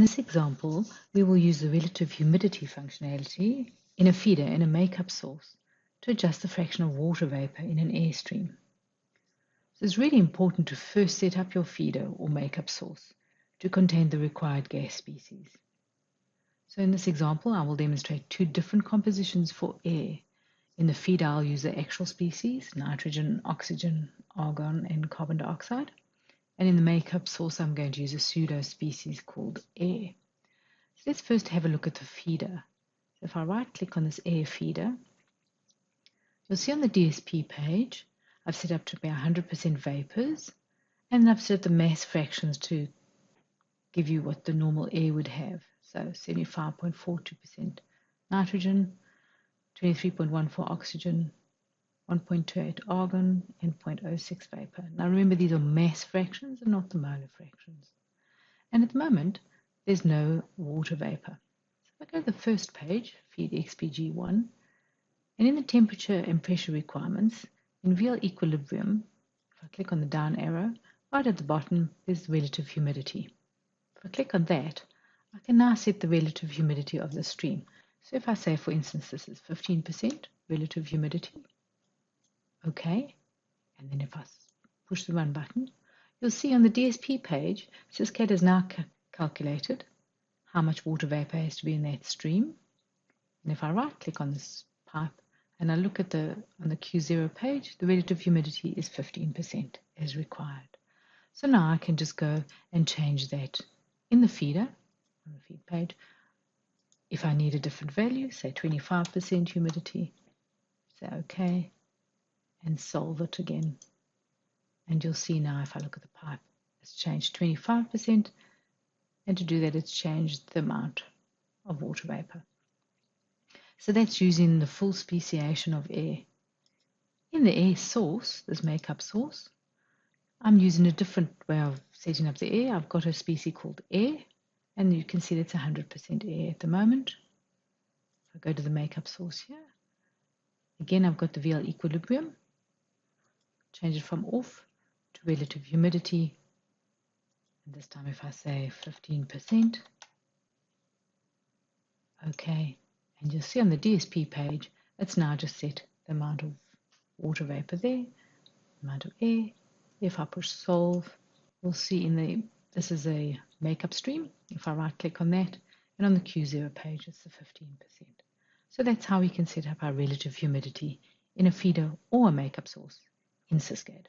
this example, we will use the relative humidity functionality in a feeder in a makeup source to adjust the fraction of water vapor in an airstream. So it's really important to first set up your feeder or makeup source to contain the required gas species. So in this example, I will demonstrate two different compositions for air. In the feeder, I'll use the actual species, nitrogen, oxygen, argon, and carbon dioxide. And in the makeup source, I'm going to use a pseudo species called air. So let's first have a look at the feeder. So if I right-click on this air feeder, you'll see on the DSP page, I've set up to be 100% vapors, and I've set the mass fractions to give you what the normal air would have. So 75.42% nitrogen, 23.14 oxygen, 1.28 argon, and 0.06 vapor. Now remember, these are mass fractions and not the molar fractions. And at the moment, there's no water vapor. So if I go to the first page, feed XPG1, and in the temperature and pressure requirements, in real equilibrium, if I click on the down arrow, right at the bottom is relative humidity. If I click on that, I can now set the relative humidity of the stream. So if I say, for instance, this is 15% relative humidity, OK, and then if I push the run button, you'll see on the DSP page, SysCAD has now calculated how much water vapor has to be in that stream. And if I right-click on this pipe and I look at on the Q0 page, the relative humidity is 15% as required. So now I can just go and change that in the feeder, on the feed page. If I need a different value, say 25% humidity, say OK, and solve it again. And you'll see now if I look at the pipe, it's changed 25%, and to do that it's changed the amount of water vapor. So that's using the full speciation of air. In the air source, this makeup source, I'm using a different way of setting up the air. I've got a species called air, and you can see that's 100% air at the moment. If I go to the makeup source here, again I've got the VL equilibrium. Change it from off to relative humidity. And this time if I say 15%, OK, and you'll see on the DSP page, it's now just set the amount of water vapor there, amount of air. If I push solve, we'll see this is a makeup stream. If I right click on that, and on the Q0 page, it's the 15%. So that's how we can set up our relative humidity in a feeder or a makeup source in SysCAD.